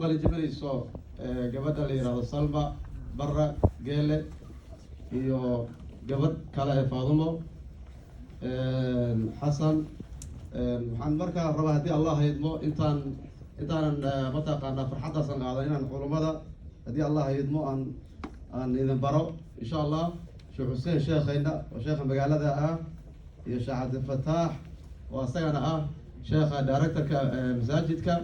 qalinjibinayso gabadha la yidhaahdo Salma Barra Geele iyo gabadh kale ee Faadumo Xasan waxaan markaa rabaa haddii Allah idmo intaanan mataqaanaa farxadaasan qaadan inaan culummada haddii Allah idmo aan idin baro insha Allah Sheekh Xuseen sheekhayna oo sheekha magaalada ah iyo Sheekh Cabdi Fataax oo asagana ah sheekha directorka masaajidka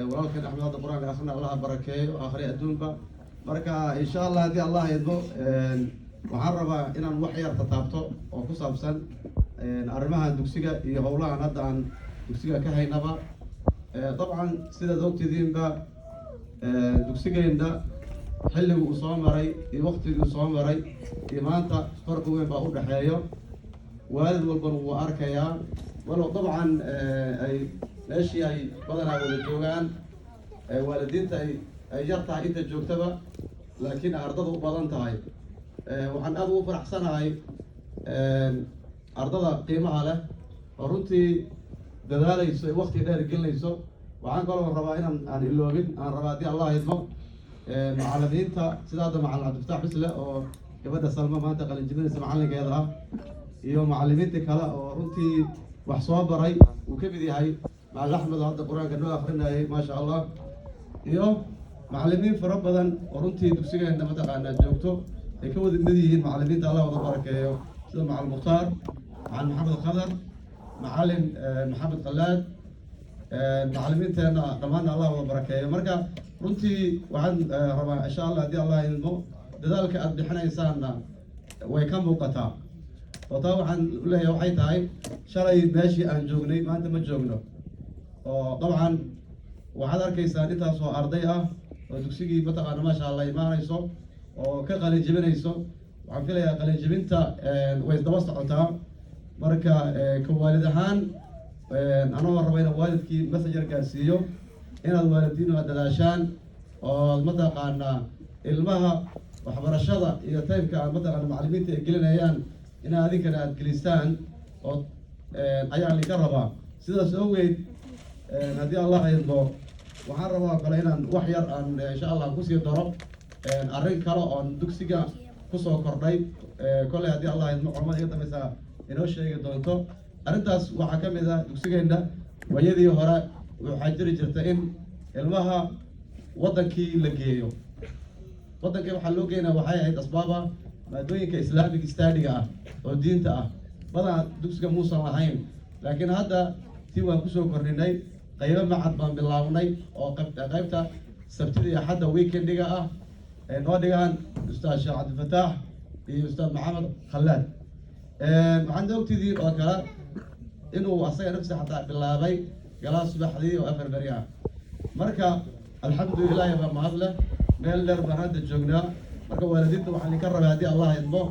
walaalkan Axmed hadda quraan akhrina Allah barakeeyo akhri adduunka marka insha Allah haddii Allah idmo waxaan rabaa inaan wax yar taabto oo ku saabsan arrimaha dugsiga iyo howlahan hadda aan dugsiga ka haynaba dabcan sidaad ogtidiinba dugsigeena xilligu uu soo maray iyo waqtigii soo maray iyo maanta farqi weyn baa u dhaxeeyo waalid walbana wuu arkayaa walow dabcan ay meeshii ay badanaa wada joogaan waalidiinta ay yar tahay inta joogtaba laakiin ardada u badan tahay waxaan aad ugu faraxsanahay ardada qiimaha leh oo runtii dadaalayso ee waqti dheer gelinayso waxaan kaloo rabaa aan iloobin aan rabaa haddii Allah idmo macallimiinta sida hadda macallin Cabdifataax Bisle oo gabadha Salma maanta qalinjibinaysa macallinkeeda ah iyo macallimiinta kale oo runtii wax soo baray uu ka mid yahay macallin Axmed oo hadda quraanka noo akhrinayay maasha Allah iyo macallimiin fara badan oo runtii dugsigeena mataqaanaa joogto ay ka wada mid yihiin macallimiinta Allah wada barakeeyo sida macallin Mukhtaar macallin Maxamed Khadar macallin Maxamed Khalaad macallimiinteena dhammaan Allah wada barakeeyo marka runtii waxaan rabaa insha Allah haddii Allah idmo dadaalka aad bixinaysaanna way ka muuqataa oo taa waxaan u leeyahay waxay tahay shalay meeshii aan joognay maanta ma joogno oo dabcan waxaad arkaysaan intaas oo arday ah oo dugsigii mataqaana maasha Allah imaanayso oo ka qalinjibinayso waxaan filayaa qalinjibinta way daba socotaa marka ka waalid ahaan anoo raba inaan waalidkii messenger gaarsiiyo inaad waalidiinu aad dadaashaan oo mataqaanaa ilmaha waxbarashada iyo taymka aad mataqaana macallimiinta ay gelinayaan inaad adinkana aad gelistaan oo ayaan idinka rabaa sidaas awgeed haddii Allah idmo waxaan rabaa kale inaan wax yar aan insha Allah kusii daro arrin kale oon dugsiga kusoo kordhay kolley haddii Allah idmo culamada iga dambaysa inoo sheegi doonto arrintaas waxaa ka mid ah dugsigeena waayadii hore waxaa jiri jirta in ilmaha wadankii la geeyo wadankii waxaa loo geenaa waxay ahayd asbaaba maadooyinka islaamiga studiga ah oo diinta ah badanaa dugsiga muusan lahayn laakiin hadda tii waan kusoo kordhinay qaybo macad baan bilaabnay oo qaybta sabtida iyo axadda weekendiga ah ay noo dhigaan ustaad Sheekh Cabdi Fataax iyo ustaad Maxamed Khalaad waxaan ogtidiin oo kale inuu asaga nafsi xataa bilaabay galaas subaxdii oo afar bari ah marka alxamdulilah baa mahad leh meel dheer baan hadda joognaa marka waalidiinta waxaan idinka rabaa haddii Allah idmo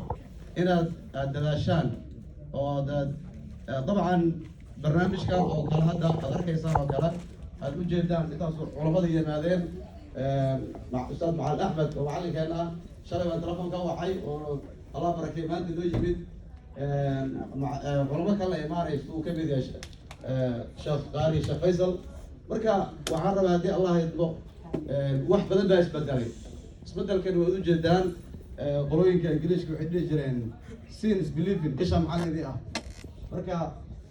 inaad dadaashaan oo dabcan barnaamijkan oo kale hadda aad arkaysaan oo kale aad u jeedaan intaas culamada yimaadeen ustaad Macallin Axmed oo macallinkeena ah shalay baan telefoonka wacay oo Allah barakeeyo maanta noo yimid culamo kale imaanayso uu ka mid yahay Sheekh Qaari Sheekh Faysal marka waxaan rabaa haddii Allah idmo wax badan baa isbedelkan waad u jeedaan qolooyinka Ingiriiska waxay dhihi jireen since believing isha macallinii ah marka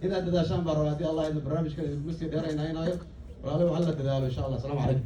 inaad dadaashaan baa rabaa haddii Allah idmo barnaamijkan idinku sii dheeraynaayo walaalo waxaa la dadaalo insha Allah. Assalaamu calaykum.